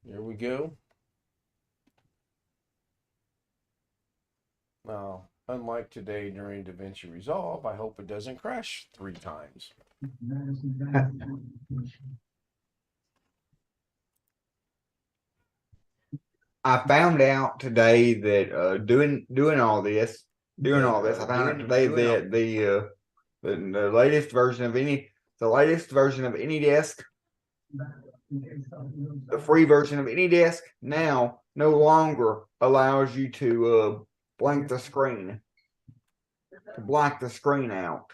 Here we go. Now, unlike today during DaVinci Resolve, I hope it doesn't crash 3 times. I found out today that doing all this, I found out today that the latest version of any desk, the free version of any desk now no longer allows you to blank the screen, out.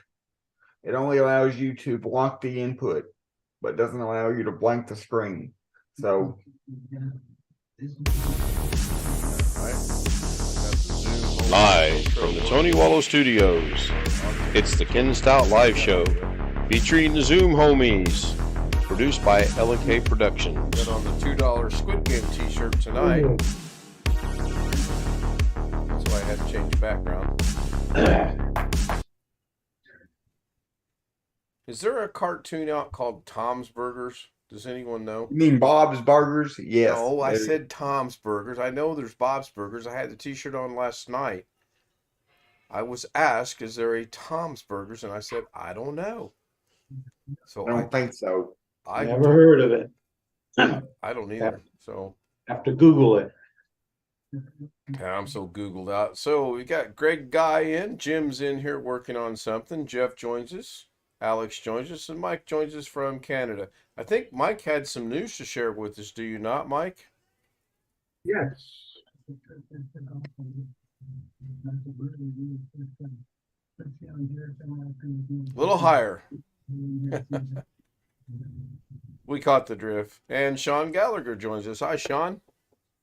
It only allows you to block the input, but doesn't allow you to blank the screen. So Live from the Tony Wallow Studios, it's the Ken Stout Live Show, featuring the Zoom homies, produced by L&K Productions. Got on the $2 Squid Game t-shirt tonight. That's why I had to change the background. Is there a cartoon out called Tom's Burgers? Does anyone know? you mean Bob's Burgers? Yes. No, I said Tom's Burgers. I know there's Bob's Burgers. I had the t-shirt on last night. I was asked, is there a Tom's Burgers? And I said, I don't know. So I don't think so. I Never heard of it. I don't either. So Have to Google it. yeah, I'm so Googled out. So we got Greg Guy in, Jim's in here working on something. Jeff joins us, Alex joins us, and Mike joins us from Canada. I think Mike had some news to share with us. Do you not, Mike? Yes. A little higher. We caught the drift. And Sean Gallagher joins us. Hi, Sean.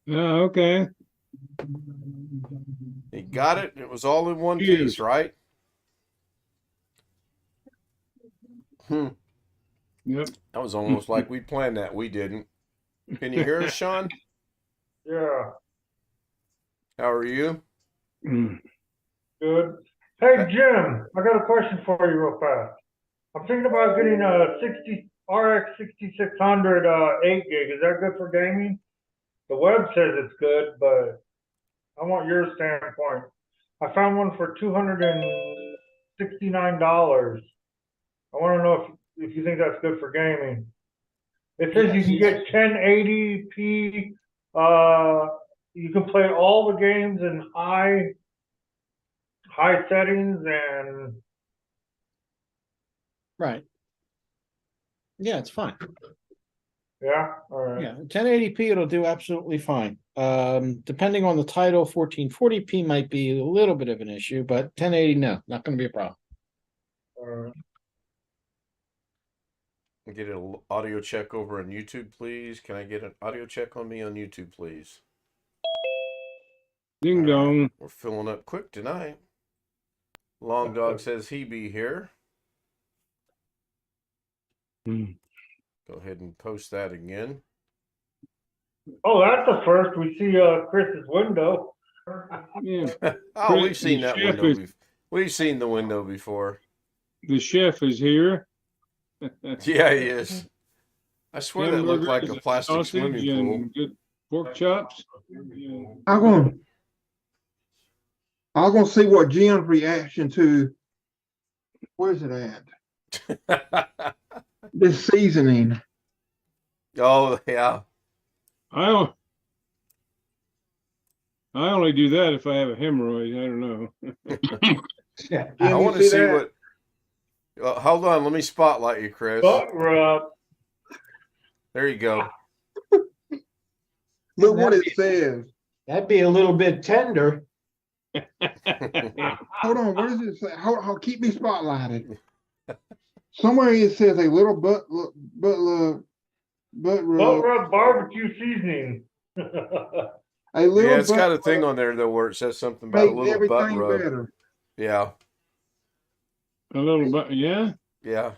Okay. You got it? It was all in one piece, right? Yep. That was almost like we planned that. We didn't. Can you hear us, Sean? Yeah, How are you? good. Hey, Jim, I got a question for you real fast. I'm thinking about getting a RX 6600 8 gig. Is that good for gaming? The web says it's good, but I want your standpoint. I found one for $269. I want to know if you think that's good for gaming. It says you can get 1080p. You can play all the games in high settings, and Right. Yeah, it's fine. yeah, all right. Yeah, 1080p it'll do absolutely fine. Depending on the title, 1440p might be a little bit of an issue, but 1080 no, not going to be a problem. All right. Get an audio check over on YouTube, please. Can I get an audio check on me on YouTube, please? Ding dong. We're filling up quick tonight. Long Dog says he be here. Hmm. Go ahead and post that again. Oh, that's the first we see Chris's window. Yeah. Oh, we've seen that Chef window. We've seen the window before. The chef is here. Yeah, he is. I swear that looked like a Hamburgers, plastic sausage, swimming pool. and good pork chops. I'm gonna see what Jim's reaction to. Where's it at? This seasoning. Oh, yeah. I only do that if I have a hemorrhoid. I don't know. I want to see what. Hold on, let me spotlight you, Chris. Butt rub. There you go. Look what it says. That'd be a little bit tender. Hold on, what does it say? Hold, keep me spotlighted. Somewhere it says a little butt rub. Butt rub barbecue seasoning. A little. Yeah, it's butt got a thing rub on there though where it says something about a makes little butt everything rub. better. Yeah, A little bit, yeah. yeah.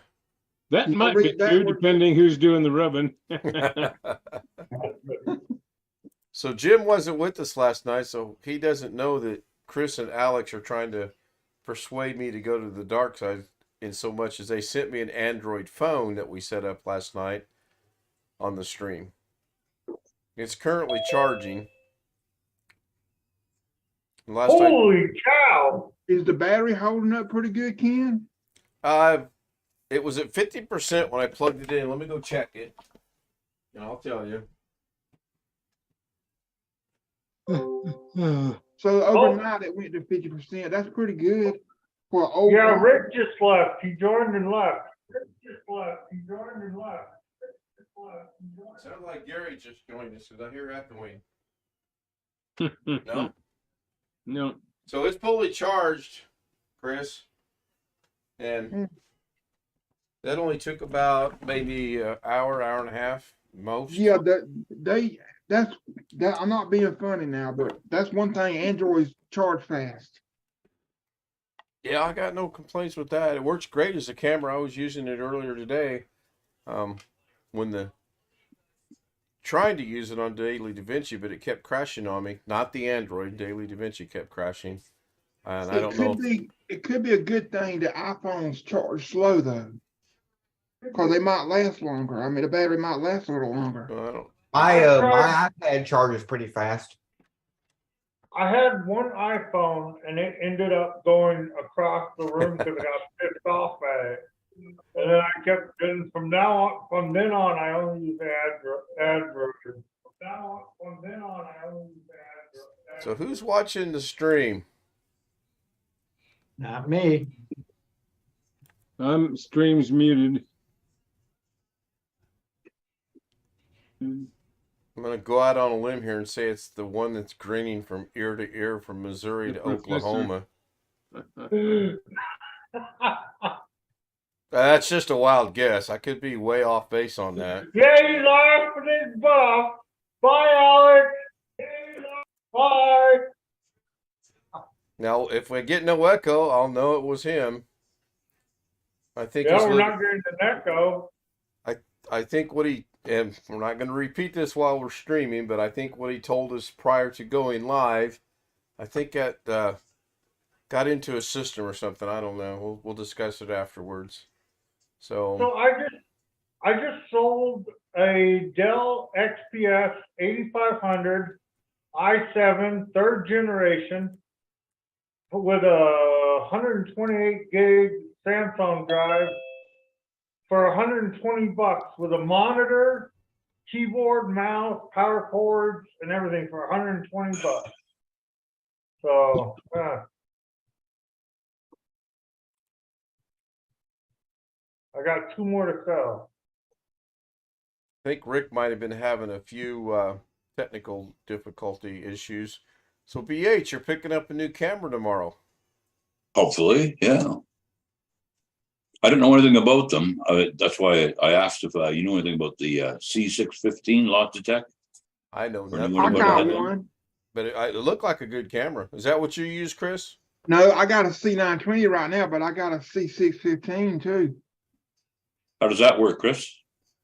That You might be read that true, word? depending who's doing the rubbing. So Jim wasn't with us last night, so he doesn't know that Chris and Alex are trying to persuade me to go to the dark side in so much as they sent me an Android phone that we set up last night on the stream. It's currently charging. Last I Holy cow! Is the battery holding up pretty good, Ken? it was at 50% when I plugged it in. Let me go check it, and I'll tell you. So overnight it went to 50%. That's pretty good for an old Yeah, phone. Rick just left. He joined and left. Rick just left. He joined and left. Rick just left. He joined. Sounds like Gary just joined us because I hear echoing. No? No. So it's fully charged, Chris. And that only took about maybe an hour, hour and a half, most. Yeah, that's I'm not being funny now, but that's one thing Androids charge fast. Yeah, I got no complaints with that. It works great as a camera. I was using it earlier today. Trying to use it on Daily DaVinci, but it kept crashing on me. Not the Android. Daily DaVinci kept crashing. And I don't know. It could be a good thing that iPhones charge slow though, because they might last longer. I mean, the battery might last a little longer. I don't. My iPad charges pretty fast. I had one iPhone and it ended up going across the room because I got pissed off at it. And then I kept, and from then on, I only use the ad version. From then on, I only use the ad. So who's watching the stream? Not me. Stream's muted. I'm gonna go out on a limb here and say it's the one that's grinning from ear to ear from Missouri to Oklahoma. That's just a wild guess. I could be way off base on that. Yeah, he's laughing his buff. Bye, Alex. Bye. Now, if we get no echo, I'll know it was him. I think. Yeah, we're not getting an echo. I think what he, and we're not going to repeat this while we're streaming, but I think what he told us prior to going live, I think that got into a system or something. I don't know. We'll discuss it afterwards. So I just sold a Dell XPS 8500 i7 third generation with a 128 gig Samsung drive for $120 with a monitor, keyboard, mouse, power cords, and everything for $120. So I got 2 more to sell. I think Rick might have been having a few technical difficulty issues. So BH, you're picking up a new camera tomorrow. Hopefully, yeah. I don't know anything about them. That's why I asked if you know anything about the C615 Logitech. I know Or nothing. I got them. one. But it looked like a good camera. Is that what you use, Chris? No, I got a C920 right now, but I got a C615 too. How does that work, Chris?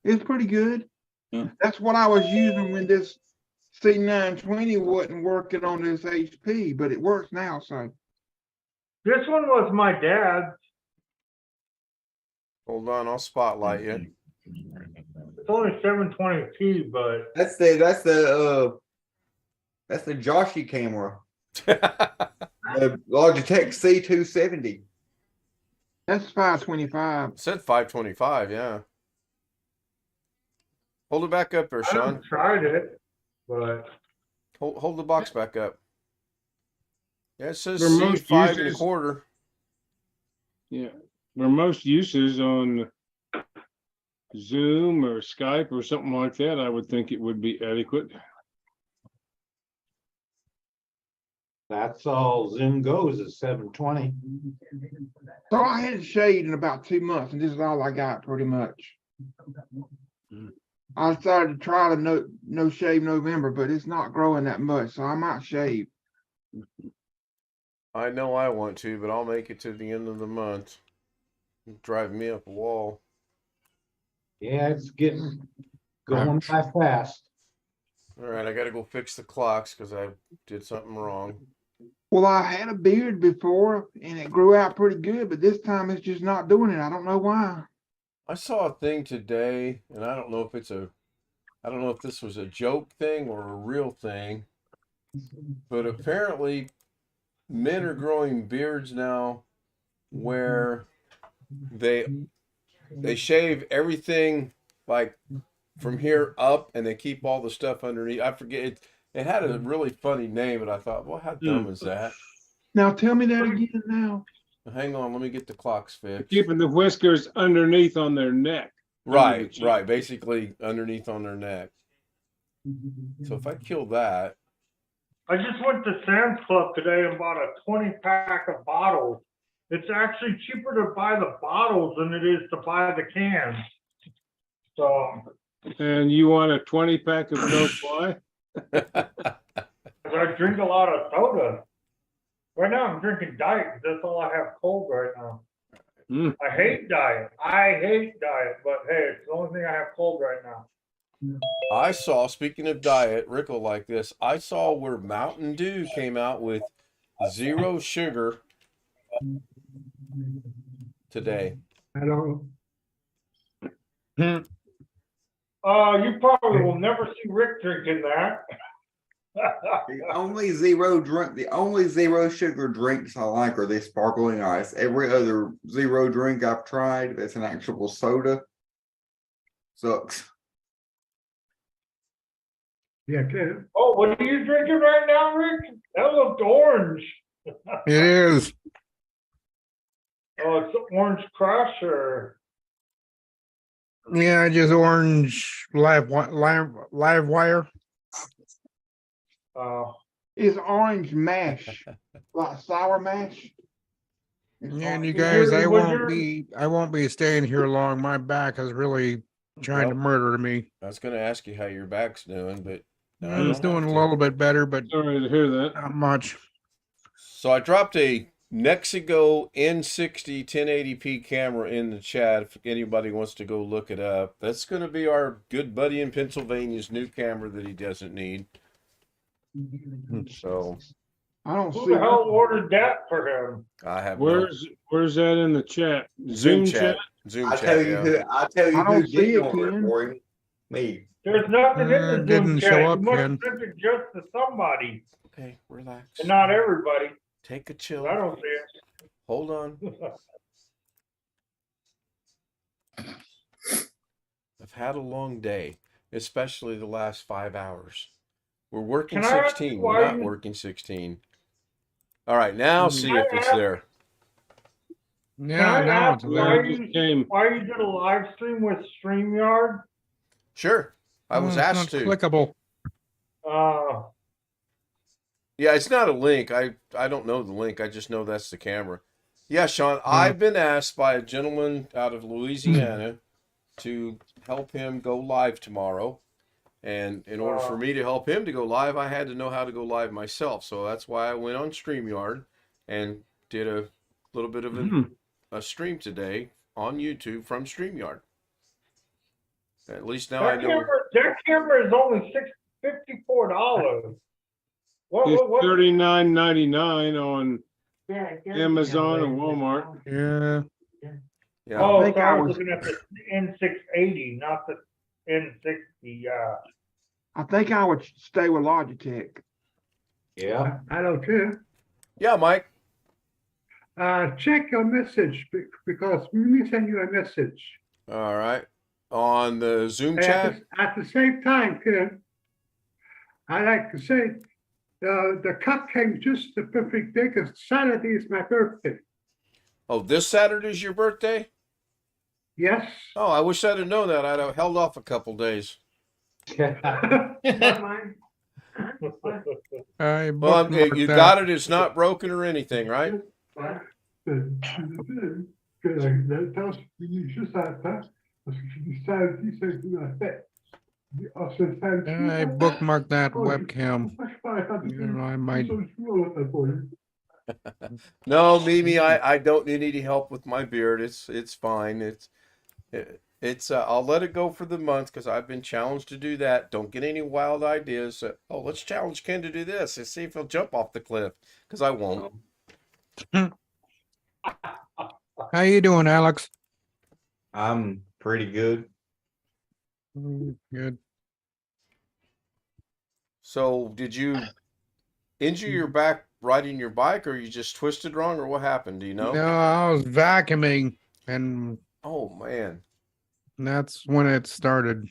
It's pretty good. Yeah. That's what I was using when this C920 wasn't working on this HP, but it works now. So This one was my dad's. Hold on, I'll spotlight you. It's only 720p, but That's the Joshi camera. The Logitech C270. that's 525. It said 525, yeah. Hold it back up there, I Sean. haven't tried it. But Hold the box back up. Yeah, it says For most C5 uses- 1/4. Yeah. For most uses on Zoom or Skype or something like that, I would think it would be adequate. That's all Zoom goes is 720. So I hadn't shaved in about 2 months, and this is all I got pretty much. I decided to try the no shave November, but it's not growing that much, so I might shave. I know I want to, but I'll make it to the end of the month. Drive me up a wall. Yeah, it's getting going by fast. All right, I got to go fix the clocks because I did something wrong. Well, I had a beard before, and it grew out pretty good, but this time it's just not doing it. I don't know why. I saw a thing today, and I don't know if it's a I don't know if this was a joke thing or a real thing, but apparently men are growing beards now where they they shave everything like from here up and they keep all the stuff underneath. I forget it. It had a really funny name, and I thought, well, how dumb is that? Now tell me that again now. Hang on, let me get the clocks fixed. Keeping the whiskers underneath on their neck. under the Right, chin. right. Basically underneath on their neck. So if I kill that, I just went to Sam's Club today and bought a 20-pack of bottles. It's actually cheaper to buy the bottles than it is to buy the cans. So, And you want a 20-pack of no fly? 'cause I drink a lot of soda. Right now I'm drinking Diet 'cause that's all I have cold right now. Mm. I hate Diet, but hey, it's the only thing I have cold right now. I saw, speaking of diet, Rick will like this. I saw where Mountain Dew came out with 0 sugar today. I don't. You probably will never see Rick drinking that. The only zero sugar drinks I like are the sparkling ice. Every other zero drink I've tried that's an actual soda sucks. Yeah, okay. Oh, what are you drinking right now, Rick? That looked orange. It is. Oh, it's Orange Crush or Yeah, just orange live wire. Is orange mash like sour mash? And you Was guys, your- I was won't be staying here long. My back is really trying to Well, murder me. I was going to ask you how your back's doing, but no, I It's don't have doing a to. little bit better, but Sorry to hear that. not much. So I dropped a Nexigo N60 1080p camera in the chat if anybody wants to go look it up. That's going to be our good buddy in Pennsylvania's new camera that he doesn't need. So I don't who see. the hell ordered that for him? I have Where's that in the chat? Zoom chat. Zoom I chat. tell you Yeah. who I tell you I who don't see did it, order it Ken. for him. Me. There's nothing in the It Zoom didn't chat. show You up, must Ken. have sent it just to somebody, Okay, relax. and not everybody. Take a 'Cause chill. I don't see it. Hold on. I've had a long day, especially the last 5 hours. We're working Can I ask 16. you We're why not you- working 16. All right, now see if it's there. Yeah, Can I now ask it's why there. why you did a live stream with StreamYard? Sure. I was It's asked not to. clickable. Yeah, it's not a link. I don't know the link. I just know that's the camera. Yeah, Sean, I've been asked by a gentleman out of Louisiana to help him go live tomorrow. And in order for me to help him to go live, I had to know how to go live myself. So that's why I went on StreamYard and did a little bit of a stream today on YouTube from StreamYard. At least now I know. That camera is only $54. It's What? $39.99 on Amazon and Walmart. Yeah. Yeah. Oh, think so I I was was- looking at the N680, not the N60. I think I would stay with Logitech. Yeah. I don't care. Yeah, Mike. Check your message because let me send you a message. All right. On the Zoom At chat. the same time, Ken, I like to say the cup came just the perfect day because Saturday is my birthday. Oh, this Saturday's your birthday? Yes. Oh, I wish I'd have known that. I'd have held off a couple days. I Well, bookmarked you that. got it. It's not broken or anything, right? I bookmarked that webcam. You know, I might. No, Mimi, I don't need any help with my beard. It's fine. It's I'll let it go for the month because I've been challenged to do that. Don't get any wild ideas. Oh, let's challenge Ken to do this and see if he'll jump off the cliff because I won't. How you doing, Alex? I'm pretty good. Good. So did you injure your back riding your bike, or you just twisted wrong, or what happened? Do you know? No, I was vacuuming, and Oh man. that's when it started.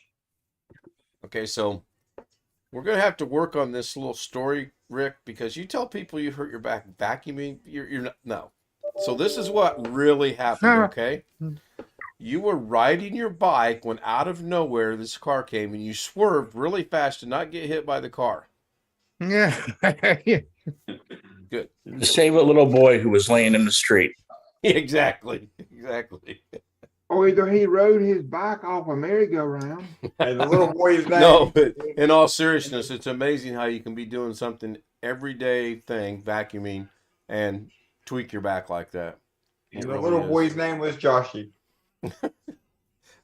Okay, so we're gonna have to work on this little story, Rick, because you tell people you hurt your back vacuuming. You're not, no. So this is what really happened. Okay, you were riding your bike when out of nowhere this car came and you swerved really fast to not get hit by the car. Yeah. Good. To save a little boy who was laying in the street. Exactly. Exactly. Or either he rode his bike off a merry-go-round. And the little boy's name. No, but in all seriousness, it's amazing how you can be doing something everyday thing, vacuuming, and tweak your back like that. And It the really little is. boy's name was Joshy.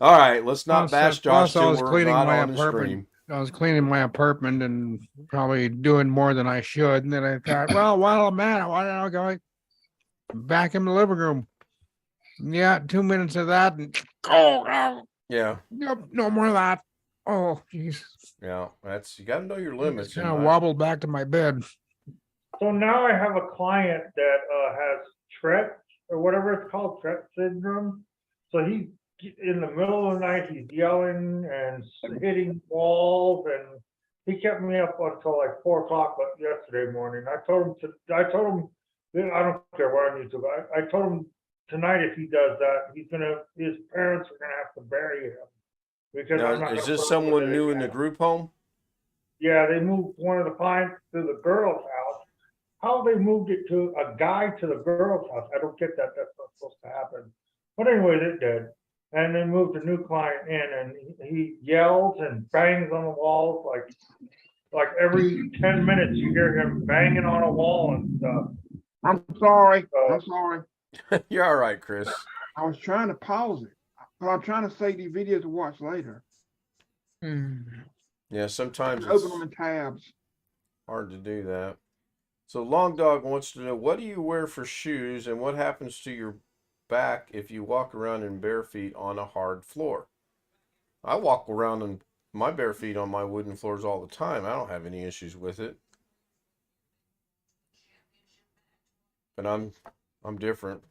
All right, let's not bash Josh Plus, I till was we're cleaning not my on the apartment. stream. I was cleaning my apartment and probably doing more than I should. And then I thought, well, while I'm at it, why don't I go back in the living room? Yeah, 2 minutes of that, and Yeah, nope, no more of that. Oh, jeez. yeah. That's you got to know your limits. Just kind of wobbled back to my bed. So now I have a client that has Tret or whatever it's called, Tret syndrome. So he's in the middle of the night, he's yelling and hitting walls, and he kept me up until like 4 o'clock yesterday morning. I told him I don't care what I need to, but I told him tonight if he does that, his parents are gonna have to bury him. Because I'm not Now, is gonna this put up someone with it new in the again. group home? Yeah, they moved one of the clients to the girl's house. How they moved it to a guy to the girl's house, I don't get that. That's not supposed to happen. But anyways, it did. And they moved a new client in, and he yells and bangs on the walls like every 10 minutes you hear him banging on a wall and stuff. I'm sorry. I'm sorry. You're all right, Chris. I was trying to pause it. But I'm trying to save these videos to watch later. Yeah, sometimes Open it's them in tabs. hard to do that. So Long Dog wants to know, what do you wear for shoes and what happens to your back if you walk around in bare feet on a hard floor? I walk around in my bare feet on my wooden floors all the time. I don't have any issues with it. But I'm different.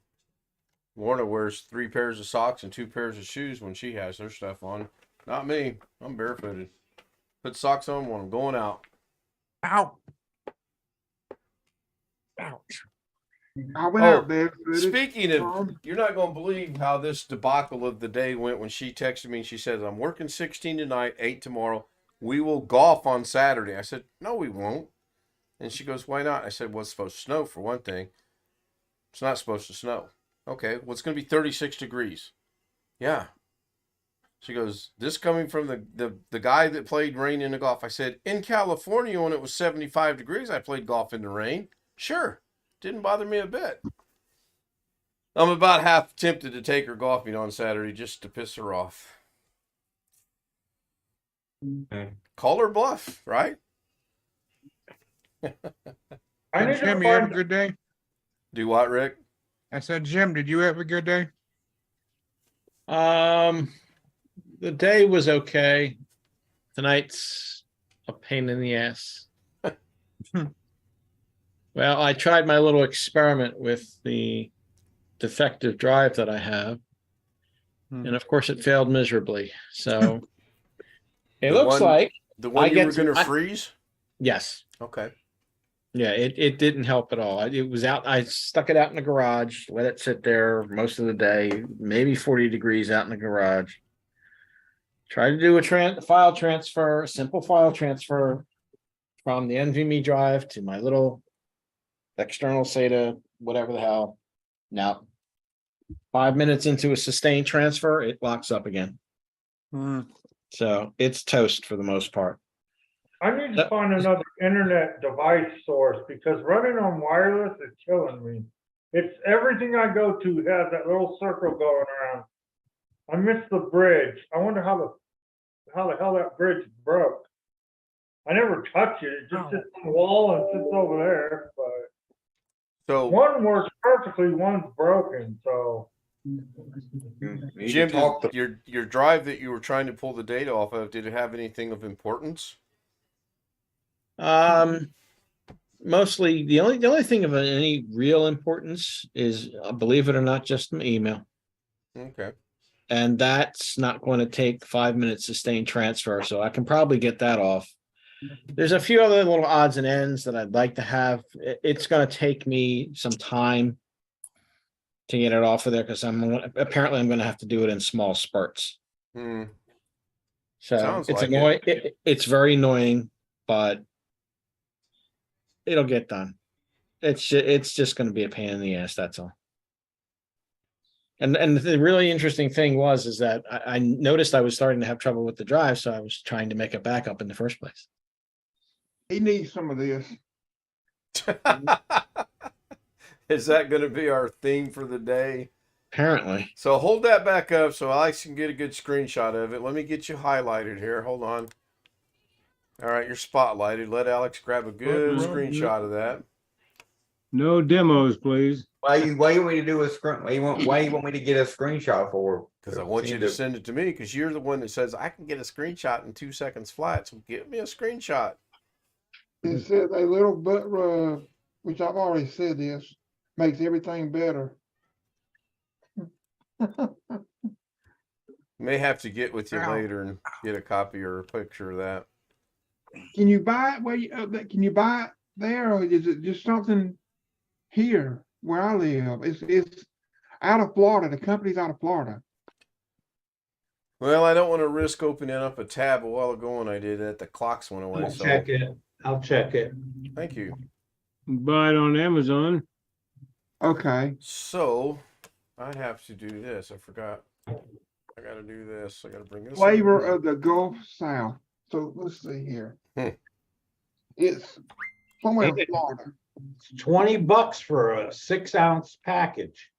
Lorna wears 3 pairs of socks and 2 pairs of shoes when she has her stuff on. Not me. I'm barefooted. Put socks on when I'm going out. Ow. Ouch. I went Oh, out there. Speaking of, you're not going to believe how this debacle of the day went when she texted me and she says, I'm working 16 tonight, 8 tomorrow. We will golf on Saturday. I said, no, we won't. And she goes, why not? I said, well, it's supposed to snow for one thing. It's not supposed to snow. Okay, well, it's going to be 36 degrees. Yeah. She goes, this coming from the guy that played rain in the golf. I said, in California when it was 75 degrees, I played golf in the rain. Sure. Didn't bother me a bit. I'm about half tempted to take her golfing on Saturday just to piss her off. Call her bluff, right? I need to Jim, you have a find good day? Do what, Rick? I said, Jim, did you have a good day? The day was okay. Tonight's a pain in the ass. Well, I tried my little experiment with the defective drive that I have. And of course it failed miserably. So it The looks one- like The one I you get were going to I- freeze? yes. Okay. Yeah, it didn't help at all. It was out. I stuck it out in the garage, let it sit there most of the day, maybe 40 degrees out in the garage. Tried to do a file transfer, simple file transfer from the NVMe drive to my little external SATA, whatever the hell. Now, 5 minutes into a sustained transfer, it locks up again. So it's toast for the most part. I need to find another internet device source because running on wireless is killing me. It's everything I go to has that little circle going around. I missed the bridge. I wonder how the hell that bridge broke. I never touch it. It just sits on the wall and sits over there. But So, one works perfectly, one's broken. So Jim, your drive that you were trying to pull the data off of, did it have anything of importance? Mostly the only thing of any real importance is, believe it or not, just an email. Okay. And that's not going to take 5 minutes to sustain transfer. So I can probably get that off. There's a few other little odds and ends that I'd like to have. It's going to take me some time to get it off of there because I'm going to have to do it in small spurts. Hmm. So Sounds it's like annoying. It's very annoying, but it'll get done. It's just going to be a pain in the ass. That's all. And the really interesting thing is that I noticed I was starting to have trouble with the drive, so I was trying to make a backup in the first place. He needs some of this. Is that going to be our theme for the day? Apparently. So hold that back up so Alex can get a good screenshot of it. Let me get you highlighted here. Hold on. All right, you're spotlighted. Let Alex grab a good screenshot of that. No demos, please. Why you want me to do a screen? Why you want me to get a screenshot for? Because I want you to send it to me because you're the one that says I can get a screenshot in 2 seconds flat. So give me a screenshot. It says a little butt rub, which I've already said this, makes everything better. May have to get with you Ow. later and get a copy or a picture of that. Can you buy it? Can you buy it there, or is it just something here where I live? It's out of Florida. The company's out of Florida. Well, I don't want to risk opening up a tab a while ago when I did that. The clocks went away. I'll So check it. I'll check it. thank you. Buy it on Amazon. Okay. So I have to do this. I forgot. I got to do this. I got to bring this. Flavor over. of the Gulf South. So let's see here. Hmm. It's somewhere in Florida. It's $20 for a 6-ounce package.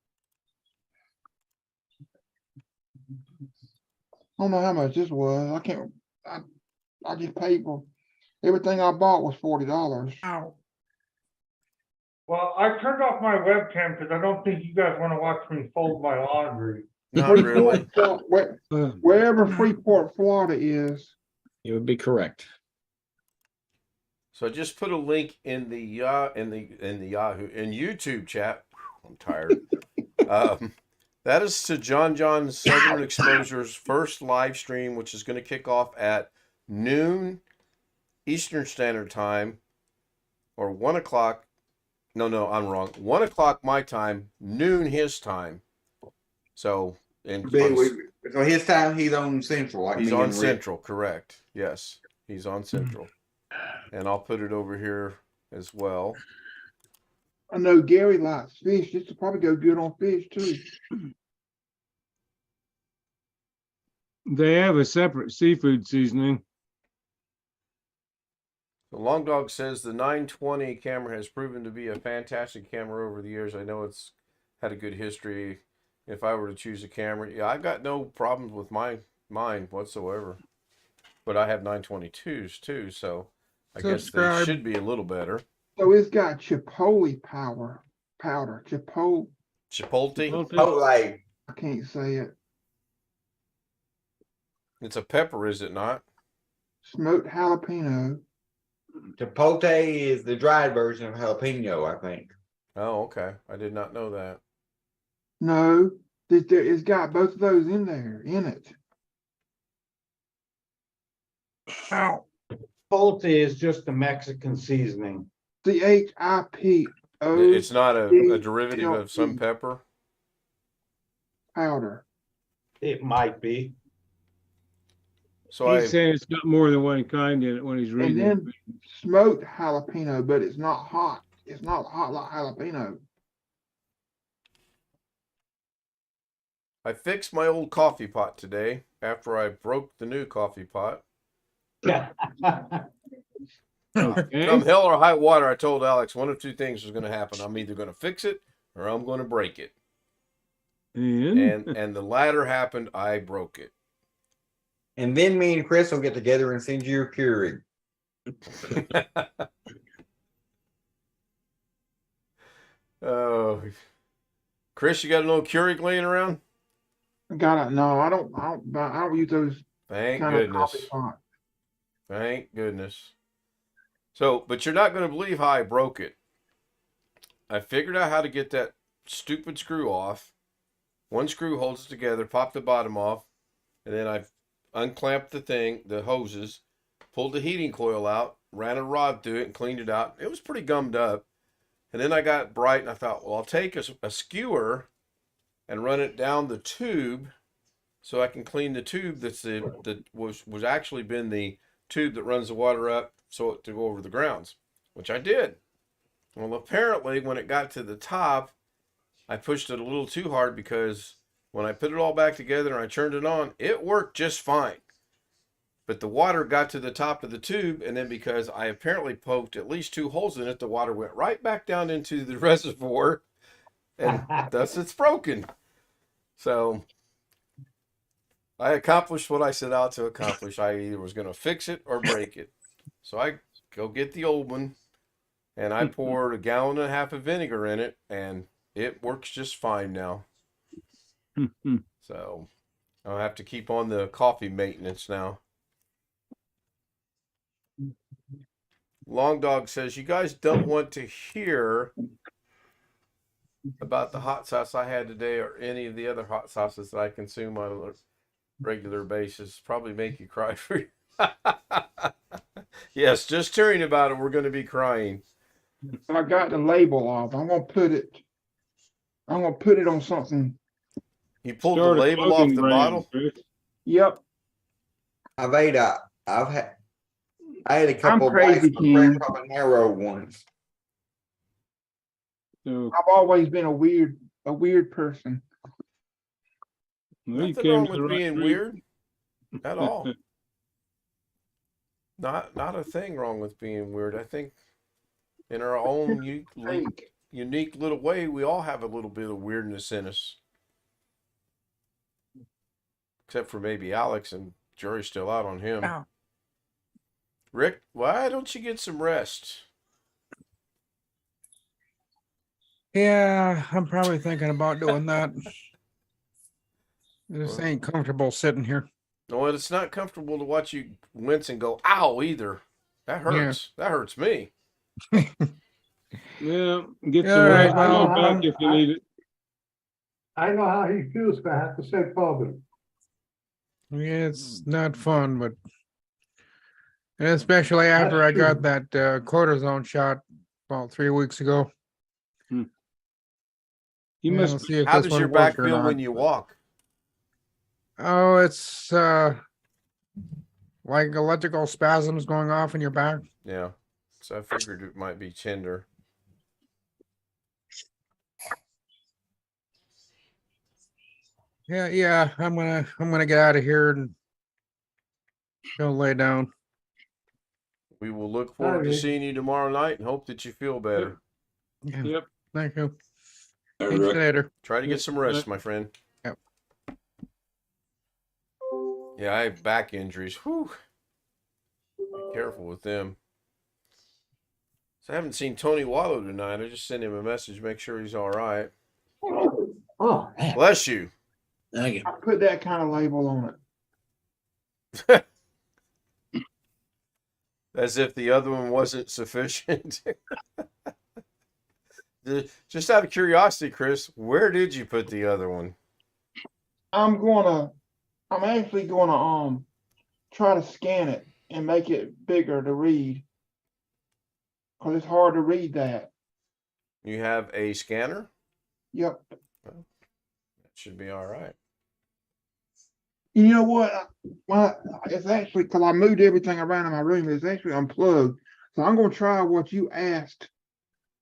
I don't know how much this was. I can't. I just paid for everything I bought was $40. Well, I turned off my webcam because I don't think you guys want to watch me fold my laundry. Not really. Wherever Freeport, Florida is. You would be correct. So I just put a link in the Yahoo in YouTube chat. I'm tired. That is to John Southern Exposure's first live stream, which is going to kick off at noon Eastern Standard Time, or 1 o'clock. No, I'm wrong. 1 o'clock my time, noon his time. So So his time, he's on Central. Like he's me on and Rick. Central, correct? Yes, he's on Central, and I'll put it over here as well. I know Gary likes fish. This will probably go good on fish too. They have a separate seafood seasoning. The Long Dog says the 920 camera has proven to be a fantastic camera over the years. I know it's had a good history. If I were to choose a camera, yeah, I've got no problems with mine whatsoever. But I have 922s too, so I guess they should be a little better. So it's got chipotle powder. Chipotle? Chipotle. I can't say it. It's a pepper, is it not? Smoked jalapeno. Chipotle is the dried version of jalapeno, I think. Oh, okay. I did not know that. No, it's got both of those in it. Ow. Chipotle is just a Mexican seasoning. CHIPO. It's not a derivative of some pepper? Powder. It might be. So He's saying it's got more than one kind in it when he's And reading it. then smoked jalapeno, but it's not hot. It's not hot like jalapeno. I fixed my old coffee pot today after I broke the new coffee pot. Okay. Come hell or high water, I told Alex one of two things was going to happen. I'm either going to fix it or I'm going to break it. And the latter happened. I broke it. And then me and Chris will get together and send you a Keurig. Oh, Chris, you got an old Keurig laying around? No, I don't use those Thank kind of goodness. coffee pots. Thank goodness. So, but you're not going to believe how I broke it. I figured out how to get that stupid screw off. One screw holds it together, pop the bottom off, and then I unclamped the thing, the hoses, pulled the heating coil out, ran a rod through it, and cleaned it out. It was pretty gummed up. And then I got bright, and I thought, well, I'll take a skewer and run it down the tube so I can clean the tube that was actually been the tube that runs the water up so it to go over the grounds, which I did. Well, apparently when it got to the top, I pushed it a little too hard because when I put it all back together and I turned it on, it worked just fine. But the water got to the top of the tube, and then because I apparently poked at least 2 holes in it, the water went right back down into the reservoir, and thus it's broken. So I accomplished what I set out to accomplish. I either was going to fix it or break it. So I go get the old one, and I poured 1.5 gallons of vinegar in it, and it works just fine now. So I'll have to keep on the coffee maintenance now. Long Dog says, you guys don't want to hear about the hot sauce I had today or any of the other hot sauces that I consume on a regular basis. Probably make you cry for you. Yes, just hearing about it, we're going to be crying. I got the label off. I'm gonna put it on something. You pulled Start the a label off clothing the brand, bottle? Chris. Yep. I had a couple of crazy, bites Ken. of habanero ones. So, I've always been a weird person. well, you Nothing came wrong to the with right being group. weird at all. Not a thing wrong with being weird. I think in our own unique little way, we all have a little bit of weirdness in us. Except for maybe Alex, and jury's still out on him. Ow. Rick, why don't you get some rest? Yeah, I'm probably thinking about doing that. This Well, ain't comfortable sitting here. no, it's not comfortable to watch you wince and go, ow, either. That hurts. That hurts me. Yeah, get Yeah, some all right, rest. well, Call back if you need it. I know how he feels, but I have the same problem. Yeah, it's not fun, but and especially after That's I got true. that cortisone shot about 3 weeks ago. You Yeah, must we'll see if How this does one your back works or feel not. when you walk? Oh, it's like electrical spasms going off in your back. Yeah. So I figured it might be tender. Yeah, I'm gonna get out of here and go lay down. We will look forward to Okay. seeing you tomorrow night and hope that you feel better. Yeah, Yep. thank you. All See you right. later. Try to get some rest, my friend. Yep. Yeah, I have back injuries. Whew. Be careful with them. So I haven't seen Tony Wallow tonight. I just sent him a message, make sure he's all right. Oh, man. Bless you. Thank you. I put that kind of label on it. As if the other one wasn't sufficient. Just out of curiosity, Chris, where did you put the other one? I'm actually gonna try to scan it and make it bigger to read. Cause it's hard to read that. You have a scanner? Yep. That should be all right. You know what? Well, it's actually because I moved everything around in my room. It's actually unplugged. So I'm gonna try what you asked,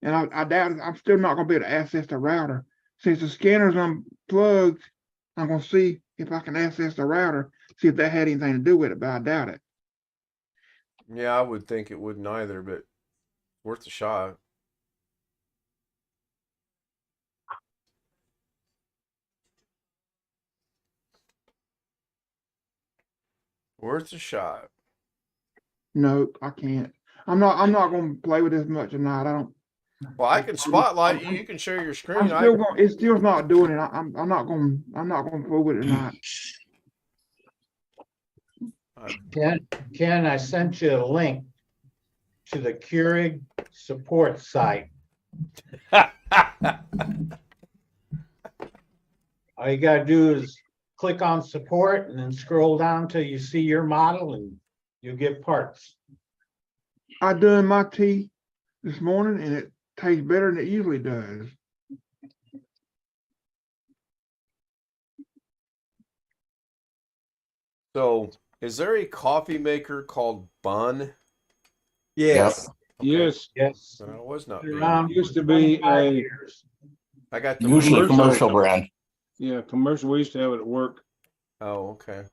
and I doubt I'm still not gonna be able to access the router since the scanner's unplugged. I'm gonna see if I can access the router, see if that had anything to do with it, but I doubt it. Yeah, I would think it wouldn't either, but worth a shot. Worth a shot. Nope, I can't. I'm not gonna play with this much tonight. I don't. Well, I can spotlight you. You can share your I'm screen. still going. It's still not doing it. I'm not gonna fool with it tonight. Ken, I sent you a link to the Keurig support site. All you gotta do is click on support and then scroll down till you see your model and you get parts. I done my tea this morning and it tastes better than it usually does. So, is there a coffee maker called Bun? Yes. Yes, Yes. I was not. Been being- around used to be 25 a, years. I got the Usually commercial brand. yeah, commercial. We used to have it at work. Oh, okay.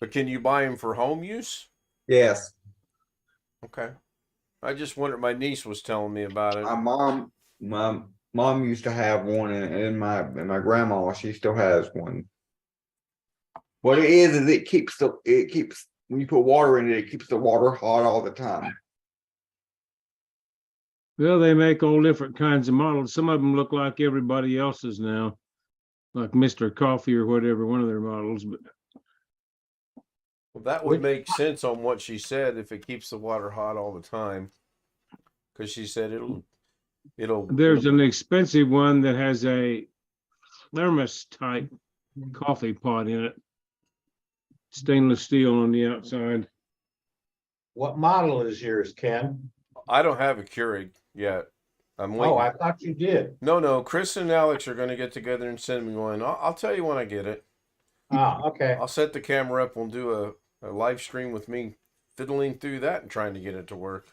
But can you buy them for home use? Yes. Okay. I just wondered. My niece was telling me about it. My mom used to have one, and my grandma, she still has one. What it is it keeps when you put water in it, it keeps the water hot all the time. Well, they make all different kinds of models. Some of them look like everybody else's now, like Mr. Coffee or whatever, one of their models. But Well, that would make sense on what she said if it keeps the water hot all the time. Because she said it'll. there's an expensive one that has a thermos type coffee pot in it, stainless steel on the outside. What model is yours, Ken? I don't have a Keurig yet. I'm waiting. Oh, I thought you did. No. Chris and Alex are going to get together and send me one. I'll tell you when I get it. Ah, okay. I'll set the camera up. We'll do a live stream with me fiddling through that and trying to get it to work.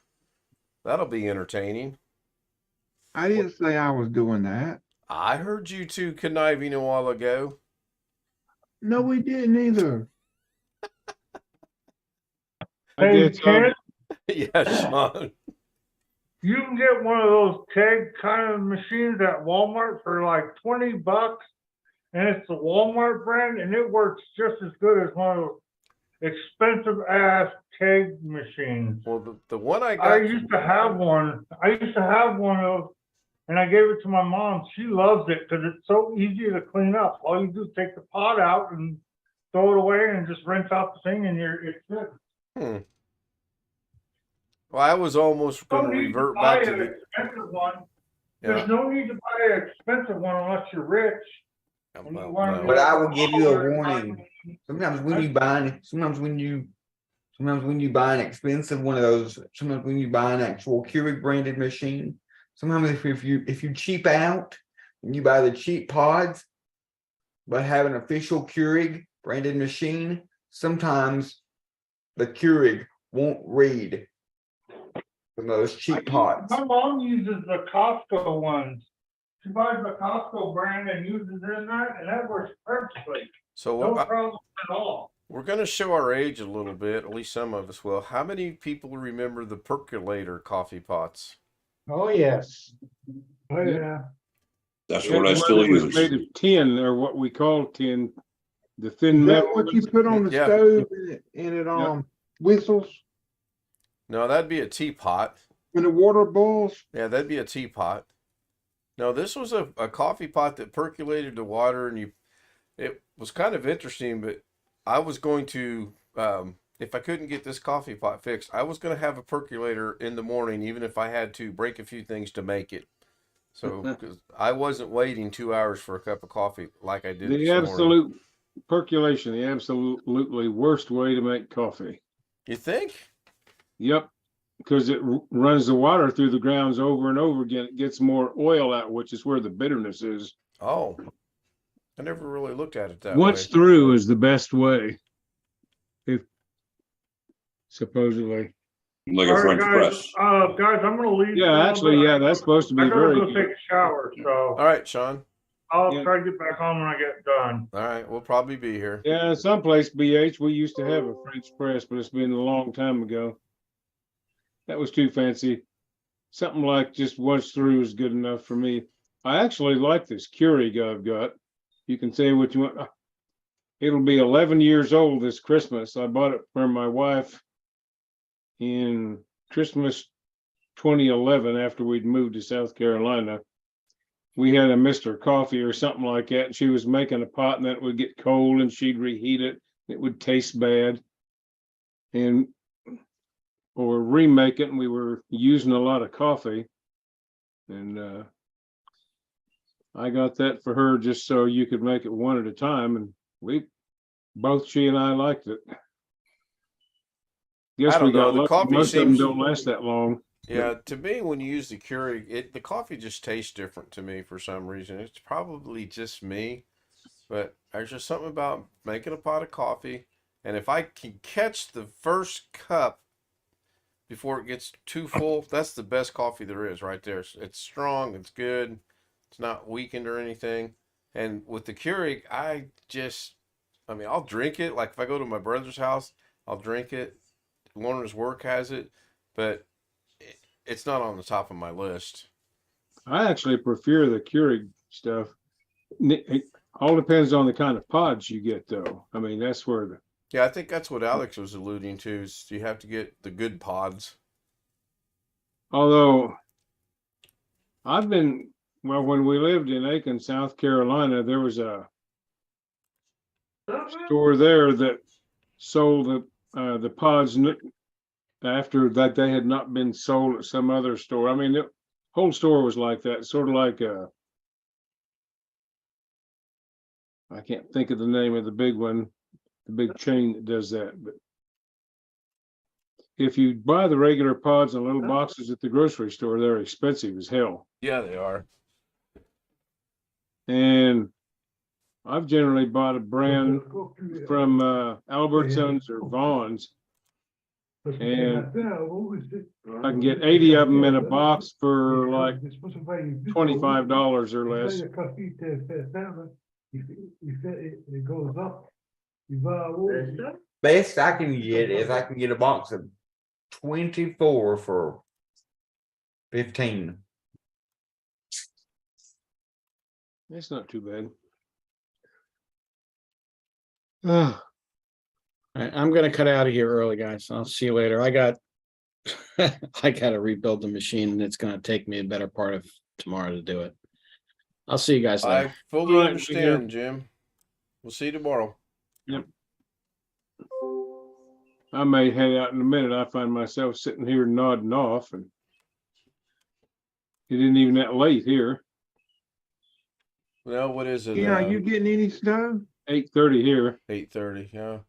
That'll be entertaining. I didn't say I was doing that. I heard you two conniving a while ago. No, we didn't either. I Hey, guess Ken, Yeah, Sean. you can get one of those keg kind of machines at Walmart for like $20, and it's the Walmart brand, and it works just as good as one of those expensive ass keg machines. Well, the one I got. I used to have one. I used to have one of, and I gave it to my mom. She loves it because it's so easy to clean up. All you do is take the pot out and throw it away, and just rinse out the thing, and it's good. Well, I was almost No going to need revert buy back to an the. expensive one. Yeah. There's no need to buy an expensive one unless you're rich. And you wanna no. be But I like, will give you "Oh, a warning. Sometimes when you buy an expensive one of those, sometimes when you buy an actual Keurig branded machine, sometimes if you cheap out and you buy the cheap pods, but have an official Keurig branded machine, sometimes the Keurig won't read from those cheap pods. My mom uses the Costco ones. She buys the Costco brand and uses it in that, and that works perfectly. So No problem at all. we're going to show our age a little bit. At least some of us will. How many people remember the percolator coffee pots? Oh, yes. Oh, yeah. That's Yeah, what I the still one that was use. made of tin, or what we call tin, the thin Is metal. that what you put on the Yeah. stove and it whistles No, that'd be a teapot. when the water boils? Yeah, that'd be a teapot. No, this was a coffee pot that percolated the water, and it was kind of interesting, but I was going to, if I couldn't get this coffee pot fixed, I was going to have a percolator in the morning, even if I had to break a few things to make it. So, because I wasn't waiting 2 hours for a cup of coffee like I did The this morning. absolute percolation, the absolutely worst way to make coffee. You think? Yep, because it runs the water through the grounds over and over again. It gets more oil out, which is where the bitterness is. Oh, I never really looked at it that Once way. through is the best way. If supposedly. Like All a right, French guys, press. guys, I'm gonna leave. Yeah, now, actually, but yeah, that's supposed to be I gotta very go good. take a shower, so All right, Sean. I'll Yeah. try to get back on when I get done. All right, we'll probably be here. Yeah, someplace BH, we used to have a French press, but it's been a long time ago. That was too fancy. Something like just once through is good enough for me. I actually like this Keurig I've got. You can say what you want. It'll be 11 years old this Christmas. I bought it for my wife in Christmas 2011 after we'd moved to South Carolina. We had a Mr. Coffee or something like that, and she was making a pot, and then it would get cold and she'd reheat it. It would taste bad. And or remake it, and we were using a lot of coffee. And I got that for her just so you could make it one at a time, and she and I liked it. Guess I we don't know. got The lucky. coffee Most of them seems, don't last that long. yeah, to me, when you use the Keurig, the coffee just tastes different to me for some reason. It's probably just me, but there's just something about making a pot of coffee, and if I can catch the first cup before it gets too full, that's the best coffee there is right there. It's strong, it's good, it's not weakened or anything. And with the Keurig, I mean, I'll drink it. Like if I go to my brother's house, I'll drink it. Lorna's work has it, but it's not on the top of my list. I actually prefer the Keurig stuff. It all depends on the kind of pods you get, though. I mean, that's where the Yeah, I think that's what Alex was alluding to. Is you have to get the good pods. although when we lived in Aiken, South Carolina, there was a store there that sold the pods after that they had not been sold at some other store. I mean, the whole store was like that, sort of like I can't think of the name of the big one, the big chain that does that. But if you buy the regular pods in little boxes at the grocery store, they're expensive as hell. Yeah, they are. And I've generally bought a brand from Albertsons or Vaughn's, and I can get 80 of them in a box for like $25 or less. Best I can get is I can get a box of 24 for 15. It's not too bad. Ah, All right, I'm gonna cut out of here early, guys. I'll see you later. I got to rebuild the machine, and it's gonna take me a better part of tomorrow to do it. I'll see you guys later. I fully All right, understand, Jim. We'll see you tomorrow. Yep. I may head out in a minute. I find myself sitting here nodding off, and it isn't even that late here. Well, what is it? Yeah, are you getting any snow? 8:30 here. 8:30. Yeah.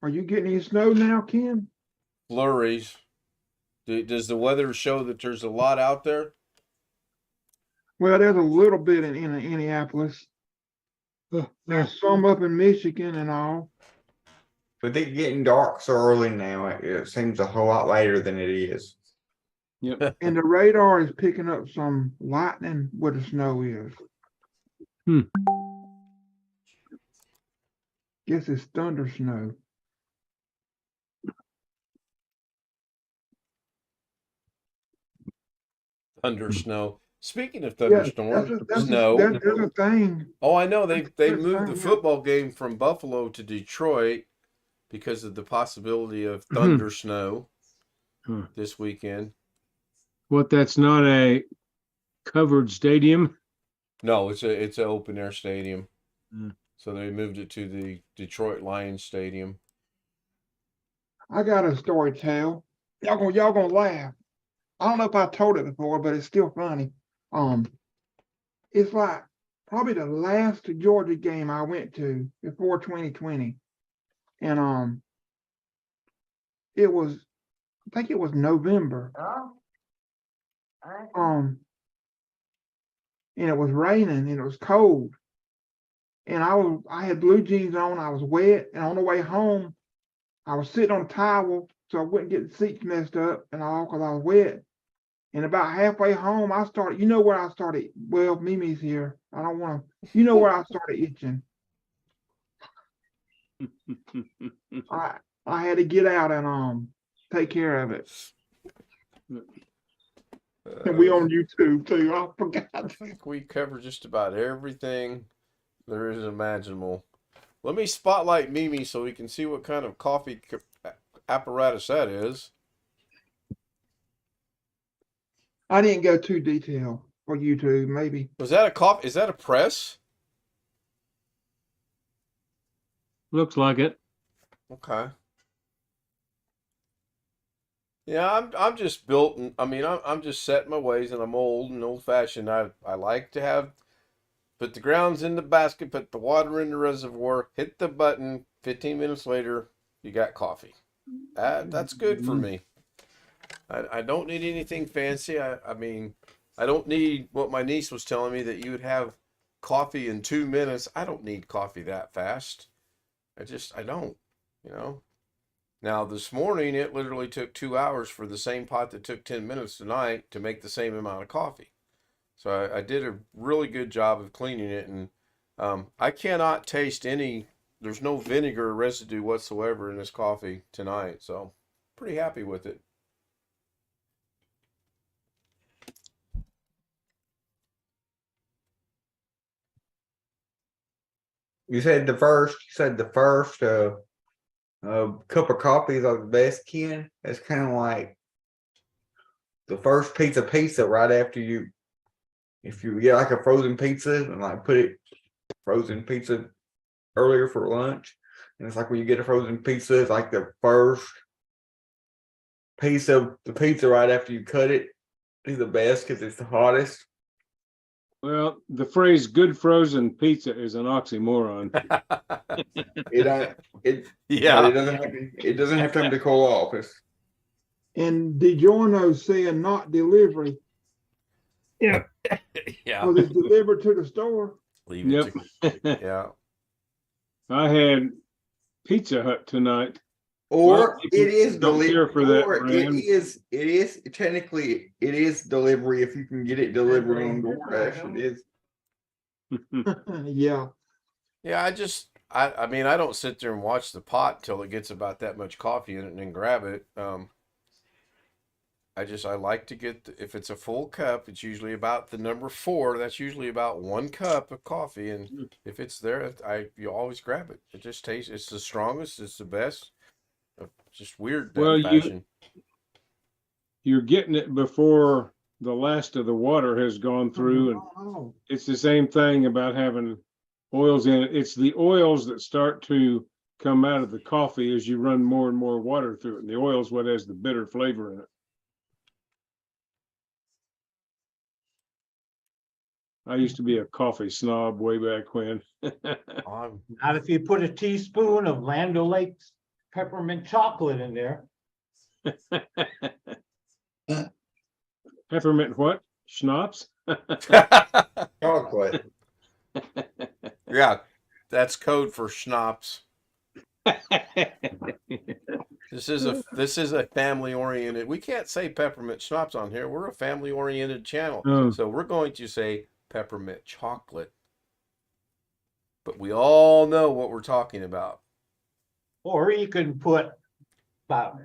Are you getting any snow now, Ken? Flurries. Does the weather show that there's a lot out there? Well, there's a little bit in Indianapolis. There's some up in Michigan and all. But it's getting dark so early now. It seems a whole lot later than it is. Yep. And the radar is picking up some lightning where the snow is. Guess it's thunder snow. Thunder snow. Speaking of Yeah, thunderstorm, there's snow. a thing. Oh, I know. They That's moved the fine, yeah. football game from Buffalo to Detroit because of the possibility of thunder snow this weekend. What? That's not a covered stadium? No, it's an open air stadium. Mm. So they moved it to the Detroit Lions Stadium. I got a story to tell. Y'all gonna laugh. I don't know if I told it before, but it's still funny. It's like probably the last Georgia game I went to before 2020. And it was, I think it was November. And it was raining and it was cold. And I had blue jeans on, I was wet, and on the way home, I was sitting on a towel so I wouldn't get the seats messed up and all because I was wet. And about halfway home, I started, where I started, well, Mimi's here. I don't want to, where I started itching. I had to get out and take care of it. And we on YouTube too. I forgot. I think we covered just about everything there is imaginable. Let me spotlight Mimi so we can see what kind of coffee apparatus that is. I didn't go too detailed for YouTube, maybe. Was that a coffee? Is that a press? Looks like it. Okay. Yeah, I'm just built. I mean, I'm just set in my ways, and I'm old and old fashioned. I like to have put the grounds in the basket, put the water in the reservoir, hit the button. 15 minutes later, you got coffee. That's good for me. I don't need anything fancy. I mean, I don't need what my niece was telling me that you would have coffee in 2 minutes. I don't need coffee that fast. I don't, you know. Now, this morning, it literally took 2 hours for the same pot that took 10 minutes tonight to make the same amount of coffee. So I did a really good job of cleaning it, and I cannot taste any, there's no vinegar residue whatsoever in this coffee tonight. So pretty happy with it. You said the first cup of coffee is the best, Ken. It's kind of like the first piece of pizza right after if you get like a frozen pizza and like put it frozen pizza earlier for lunch, and it's like when you get a frozen pizza, it's like the first piece of the pizza right after you cut it is the best because it's the hottest. Well, the phrase "good frozen pizza" is an oxymoron. It ain't it. Yeah. But it doesn't have time to cool off. And DiGiorno saying not delivery, Yeah. because it's delivered to the store. Leave it Yep. to, yeah. I had Pizza Hut tonight. Or Well, people it is don't care delivery. for that Or brand. it is technically it is delivery if you can get it delivered on DoorDash. It is. Yeah. Yeah, I mean, I don't sit there and watch the pot till it gets about that much coffee in it and then grab it. I like to get, if it's a full cup, it's usually about the number 4. That's usually about 1 cup of coffee. And if it's there, you always grab it. It just tastes, it's the strongest, it's the best. Just weird Well, fashion. You're getting it before the last of the water has gone through, and Oh, it's the same thing about having oils in it. It's the oils that start to come out of the coffee as you run more and more water through it. And the oil is what has the bitter flavor in it. I used to be a coffee snob way back when. I'm- Not if you put a teaspoon of Land O'Lakes peppermint chocolate in there. Peppermint what? Schnapps? Chocolate. Yeah, that's code for schnapps. This is a family oriented. We can't say peppermint schnapps on here. We're a family oriented channel. Oh. So we're going to say peppermint chocolate. But we all know what we're talking about. Or you can put about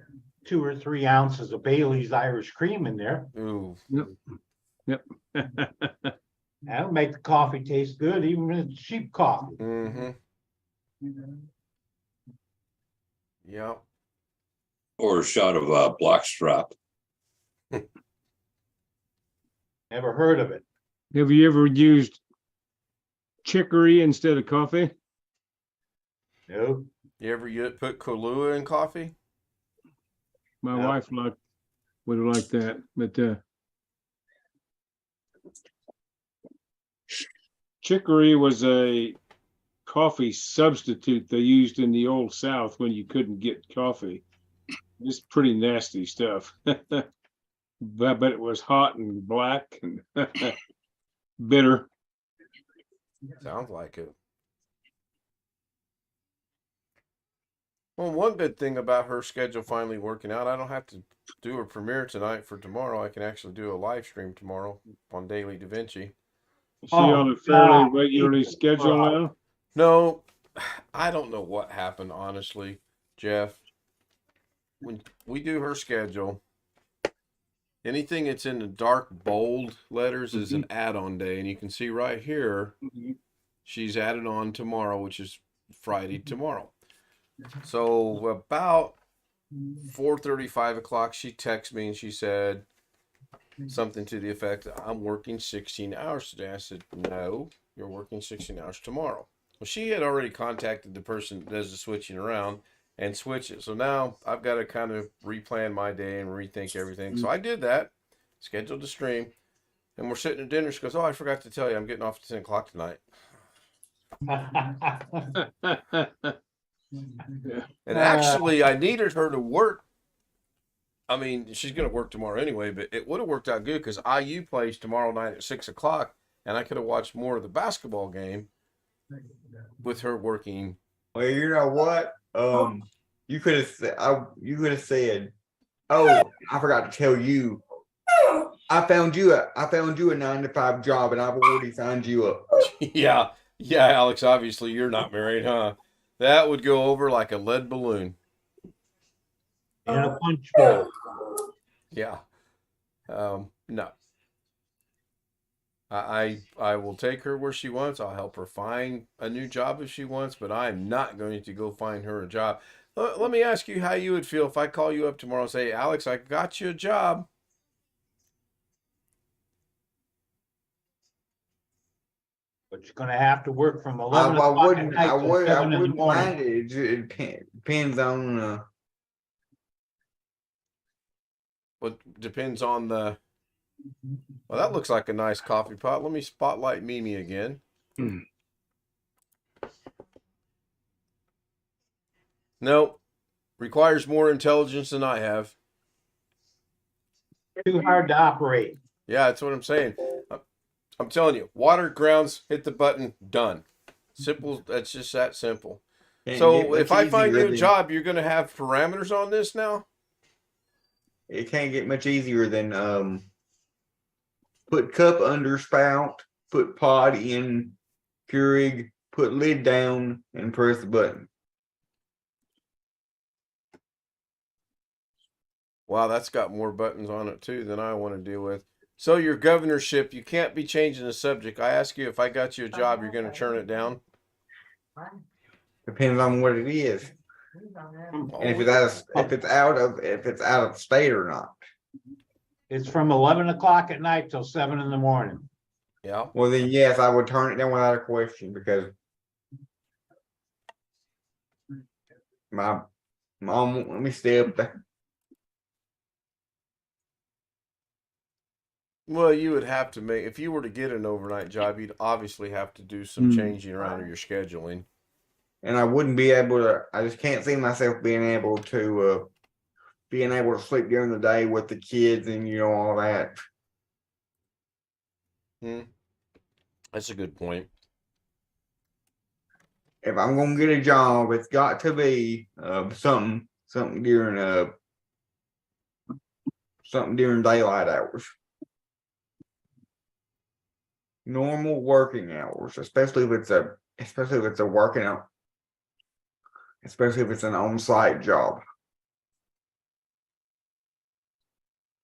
2 or 3 ounces of Bailey's Irish cream in there. Ooh. Yep. That'll make the coffee taste good, even when it's cheap coffee. Mm-hmm. Yeah. Or a shot of blackstrap. Never heard of it. Have you ever used chicory instead of coffee? No. You ever put Kahlua in coffee? My No. wife would have liked that, but chicory was a coffee substitute they used in the old South when you couldn't get coffee. It's pretty nasty stuff. But it was hot and black and bitter. Sounds like it. Well, one good thing about her schedule finally working out, I don't have to do a premiere tonight for tomorrow. I can actually do a live stream tomorrow on Daily Da Vinci. Is she on a fairly regularly schedule now? No, I don't know what happened, honestly, Jeff. When we do her schedule, anything that's in the dark, bold letters is an add-on day. And you can see right here, she's added on tomorrow, which is Friday tomorrow. So about 4:30, 5 o'clock, she texted me and she said something to the effect, I'm working 16 hours today. I said, no, you're working 16 hours tomorrow. Well, she had already contacted the person that does the switching around, and switch it. So now I've got to kind of replan my day and rethink everything. So I did that, scheduled the stream, and we're sitting at dinner. She goes, "Oh, I forgot to tell you, I'm getting off at 10 o'clock tonight." And actually, I needed her to work. I mean, she's going to work tomorrow anyway, but it would have worked out good because IU plays tomorrow night at 6 o'clock, and I could have watched more of the basketball game with her working. Well, you know what? You could have said, "Oh, I forgot to tell you. I found you a 9 to 5 job, and I've already signed you up." Yeah, Alex. Obviously, you're not married, huh? That would go over like a lead balloon. In a punch bowl. Yeah. No. I will take her where she wants. I'll help her find a new job if she wants, but I'm not going to go find her a job. Let me ask you how you would feel if I call you up tomorrow and say, "Alex, I got you a job." But you're gonna have to work from 11 o'clock at I night till 7 in the wouldn't morning. mind it. It depends on. But depends on the. Well, that looks like a nice coffee pot. Let me spotlight Mimi again. No, requires more intelligence than I have. Too hard to operate. Yeah, that's what I'm saying. I'm telling you, water, grounds, hit the button, done. Simple. That's just that simple. Can't get So much if I find you easier a than- job, you're going to have parameters on this now? It can't get much easier than put cup under spout, put pod in Keurig, put lid down, and press the button. Wow, that's got more buttons on it too than I want to deal with. So your governorship, you can't be changing the subject. I ask you if I got you a job, you're going to turn it down? Depends on what it is, and if it's out of state or not. It's from 11 o'clock at night till 7 in the morning. Yeah. Well, then yes, I would turn it down without a question because my mom won't let me stay up there. Well, you would have to make, if you were to get an overnight job, you'd obviously have to do some changing around your scheduling. And I wouldn't be able to. I just can't see myself being able to sleep during the day with the kids and all that. That's a good point. If I'm gonna get a job, it's got to be something during daylight hours, normal working hours, especially if it's a working out, especially if it's an on-site job.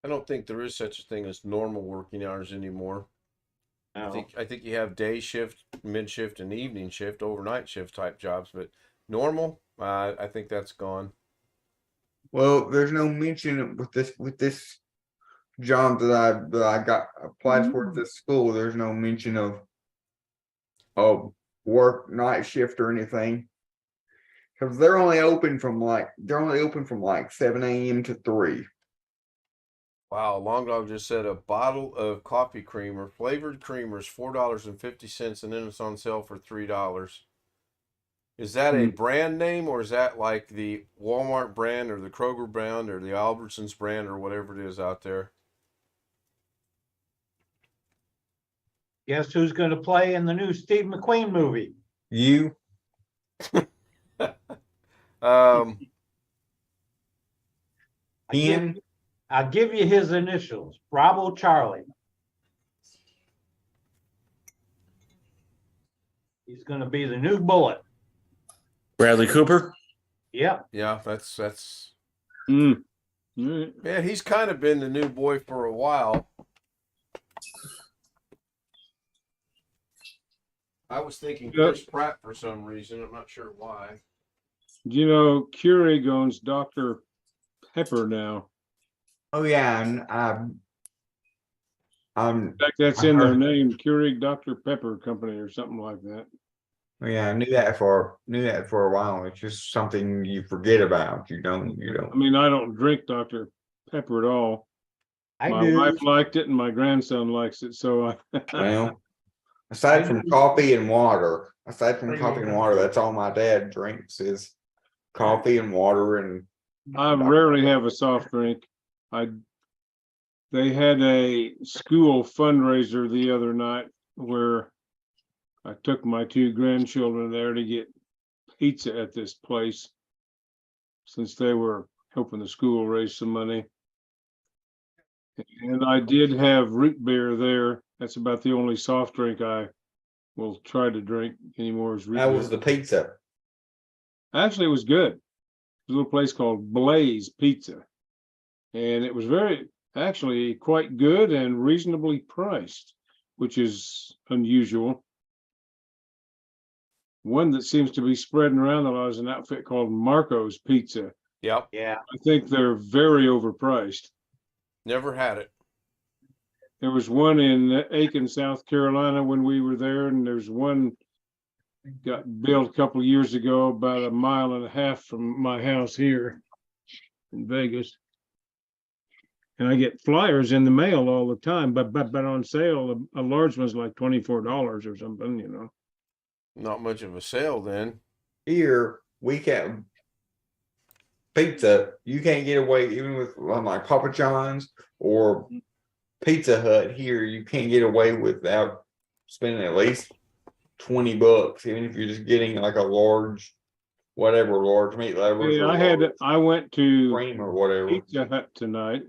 I don't think there is such a thing as normal working hours anymore. No. I think you have day shift, mid shift, and evening shift, overnight shift type jobs, but normal, I think that's gone. Well, there's no mention with this job that I got applied for at this school. There's no mention of work night shift or anything, because they're only open from like 7 a.m. to 3. Wow, Long Dog just said a bottle of coffee creamer, flavored creamer, is $4.50, and then it's on sale for $3. Is that a brand name, or is that like the Walmart brand or the Kroger brand or the Albertsons brand or whatever it is out there? Guess who's gonna play in the new Steve McQueen movie? You? Ian? I'll give you his initials. Bravo Charlie. He's gonna be the new Bullet. Bradley Cooper. Yep. Yeah, that's Mm. yeah, he's kind of been the new boy for a while. I was thinking Chris Pratt for some reason. I'm not sure why. Keurig owns Dr. Pepper now. Oh yeah, and In fact, that's in their name, Keurig Dr. Pepper Company or something like that. Yeah, I knew that for a while. It's just something you forget about. You don't. I mean, I don't drink Dr. Pepper at all. I My do. wife liked it and my grandson likes it, so Well, aside from coffee and water, that's all my dad drinks is coffee and water and I rarely have a soft drink. They had a school fundraiser the other night where I took my two grandchildren there to get pizza at this place since they were helping the school raise some money. And I did have root beer there. That's about the only soft drink I will try to drink anymore is root that beer. was the pizza. Actually, it was good. There's a little place called Blaze Pizza. And it was actually quite good and reasonably priced, which is unusual. One that seems to be spreading around a lot is an outfit called Marco's Pizza. Yep. Yeah. I think they're very overpriced. Never had it. There was one in Aiken, South Carolina when we were there, and there's one got built a couple of years ago about a mile and a half from my house here in Vegas. And I get flyers in the mail all the time, but on sale, a large one's like $24 or something, you know. Not much of a sale then. Here we can't pizza. You can't get away even with like Papa John's or Pizza Hut. Here you can't get away without spending at least $20, even if you're just getting like a large meat lovers. Yeah, I went to cream or whatever. Pizza Hut tonight,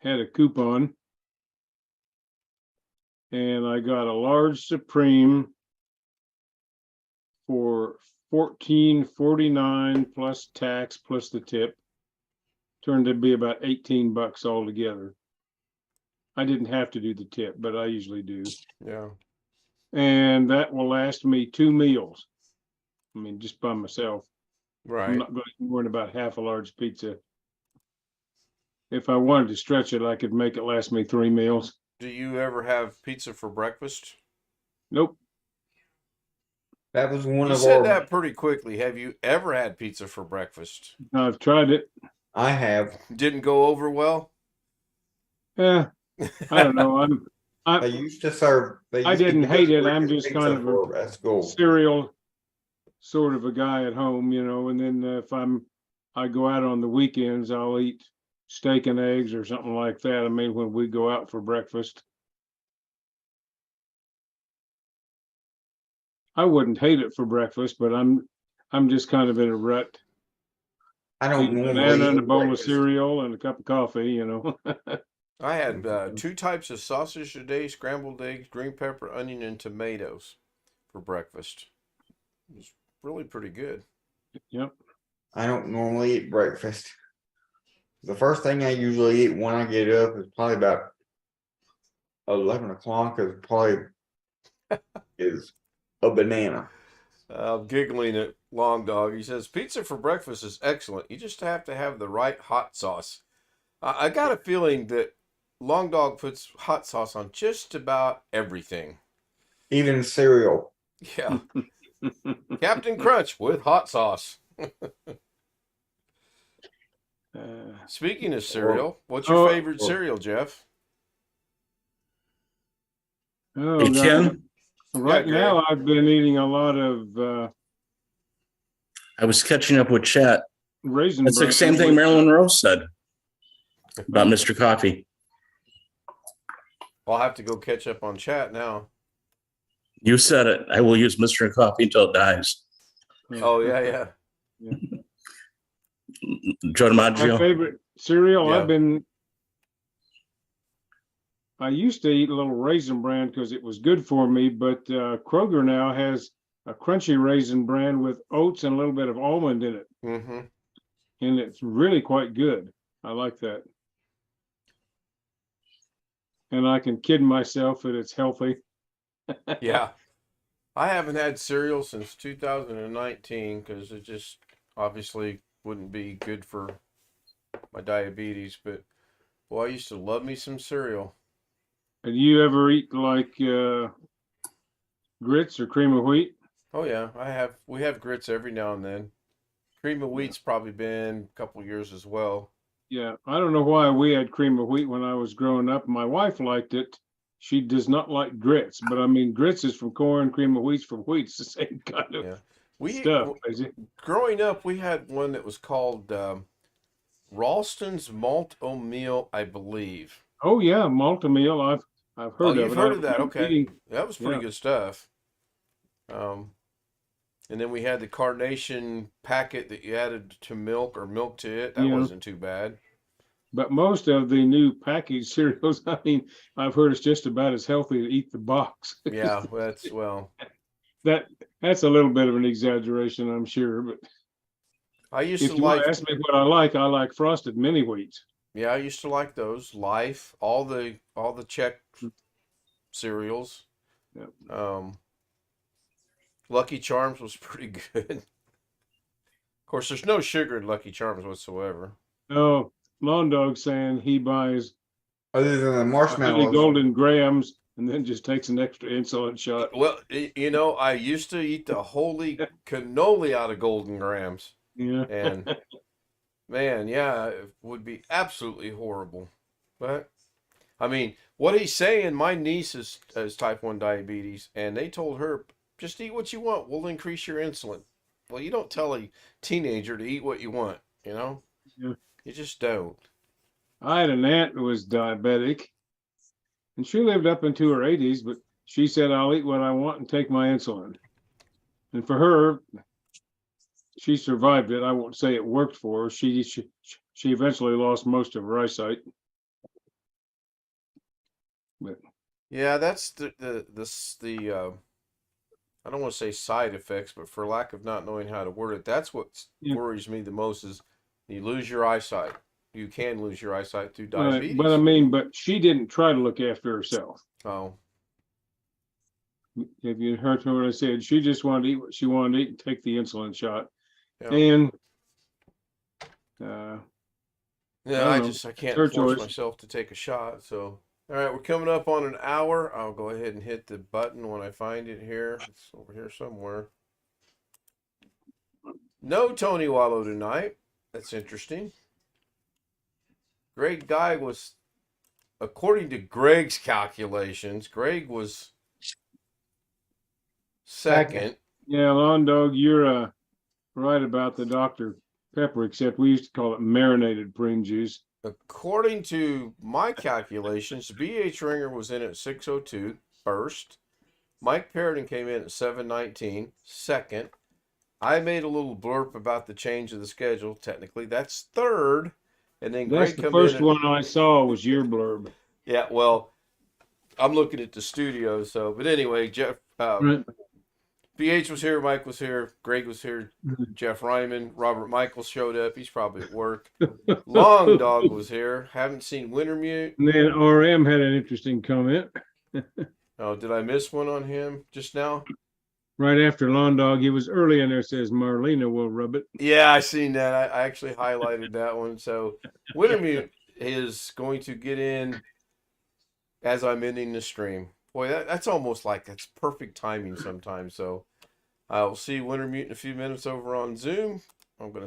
had a coupon, and I got a large Supreme for $14.49 plus tax plus the tip. Turned to be about $18 altogether. I didn't have to do the tip, but I usually do. Yeah. And that will last me 2 meals. I mean, just by myself. Right. I'm not going to more than about half a large pizza. If I wanted to stretch it, I could make it last me 3 meals. Do you ever have pizza for breakfast? Nope. That was one You of said our. that pretty quickly. Have you ever had pizza for breakfast? I've tried it. I have. Didn't go over well? Yeah. I don't know. They used to serve. I didn't hate it. I'm just kind of at school. cereal sort of a guy at home, you know, and then if I go out on the weekends, I'll eat steak and eggs or something like that. I mean, when we go out for breakfast. I wouldn't hate it for breakfast, but I'm just kind of in a rut. I don't Eat a normally banana eat and a bowl breakfast. of cereal and a cup of coffee, you know. I had 2 types of sausage a day, scrambled eggs, green pepper, onion, and tomatoes for breakfast. It was really pretty good. Yep. I don't normally eat breakfast. The first thing I usually eat when I get up is probably about 11 o'clock. Is a banana. Giggling at Long Dog. He says, pizza for breakfast is excellent. You just have to have the right hot sauce. I got a feeling that Long Dog puts hot sauce on just about everything. Even cereal. Yeah. Captain Crunch with hot sauce. Speaking of cereal, what's your favorite cereal, Jeff? Oh, Hey, God. Ken, Right now, I've been eating a lot of I was catching up with chat. raisin That's the bran same thing with- Marilyn Rose said about Mr. Coffee. I'll have to go catch up on chat now. You said it. I will use Mr. Coffee until it dies. Oh, yeah. Joe My DiMaggio. favorite cereal, Yeah. I used to eat a little Raisin Bran because it was good for me, but Kroger now has a crunchy Raisin Bran with oats and a little bit of almond in it. Mm-hmm. And it's really quite good. I like that. And I can kid myself that it's healthy. Yeah. I haven't had cereal since 2019 because it just obviously wouldn't be good for my diabetes. But, boy, I used to love me some cereal. And you ever eat like grits or cream of wheat? Oh yeah, we have grits every now and then. Cream of wheat's probably been a couple years as well. Yeah, I don't know why we had cream of wheat when I was growing up. My wife liked it. She does not like grits, but I mean, grits is from corn, cream of wheat's from wheat. It's the same kind of Yeah. We stuff. Basically. growing up, we had one that was called Ralston's Malt O'Meal, I believe. Oh yeah, malta meal. I've Oh, heard of you've it. I heard don't of that? remember Okay, eating- that was pretty Yeah. good stuff. And then we had the carnation packet that you added to milk or milk to it. That Yeah. wasn't too bad. But most of the new packaged cereals, I mean, I've heard it's just about as healthy to eat the box. Yeah, that's well. That's a little bit of an exaggeration, I'm sure. But I used if to you want like. to ask me what I like frosted mini wheats. Yeah, I used to like those. Life, all the Czech cereals. Yep. Lucky Charms was pretty good. Of course, there's no sugar in Lucky Charms whatsoever. Oh, Lawn Dog saying he buys Other than the really marshmallows. golden grams and then just takes an extra insulin shot. Well, you know, I used to eat the holy cannoli out of Golden Grams, Yeah. and man, yeah, it would be absolutely horrible. But I mean, what he's saying, my niece has type 1 diabetes, and they told her, just eat what you want. We'll increase your insulin. Well, you don't tell a teenager to eat what you want, you know? Yeah. You just don't. I had an aunt who was diabetic, and she lived up into her 80s, but she said, I'll eat what I want and take my insulin. And for her, she survived it. I won't say it worked for her. She eventually lost most of her eyesight. But Yeah, that's the I don't want to say side effects, but for lack of not knowing how to word it, that's what Yeah. worries me the most is you lose your eyesight. You can lose your eyesight through right, diabetes. but I mean, but she didn't try to look after herself. Oh, If you heard what I said, she just wanted to eat what she wanted to eat and take the insulin shot. yeah. And Yeah, I I don't know. can't Her force choice. myself to take a shot. So, all right, we're coming up on an hour. I'll go ahead and hit the button when I find it here. It's over here somewhere. No Tony Wallow tonight. That's interesting. Greg Guy was, according to Greg's calculations, Greg was second. yeah, Lawn Dog, you're right about the Dr. Pepper, except we used to call it marinated prune juice. According to my calculations, B.H. Ringer was in at 602, first. Mike Perriton came in at 719, second. I made a little blurb about the change of the schedule. Technically, that's third. And then That's Greg the come first in. one I saw was your blurb. Yeah, well, I'm looking at the studio, so. But anyway, Jeff, Right. BH was here, Mike was here, Greg was here, Jeff Ryman, Robert Michaels showed up. He's probably at work. Long Dog was here. Haven't seen Wintermute. And then RM had an interesting comment. Oh, did I miss one on him just now? Right after Lawn Dog, he was early in there, says Marlena will rub it. Yeah, I seen that. I actually highlighted that one. So Wintermute is going to get in as I'm ending the stream. Boy, that's almost like that's perfect timing sometimes. So I will see Wintermute in a few minutes over on Zoom. I'm going to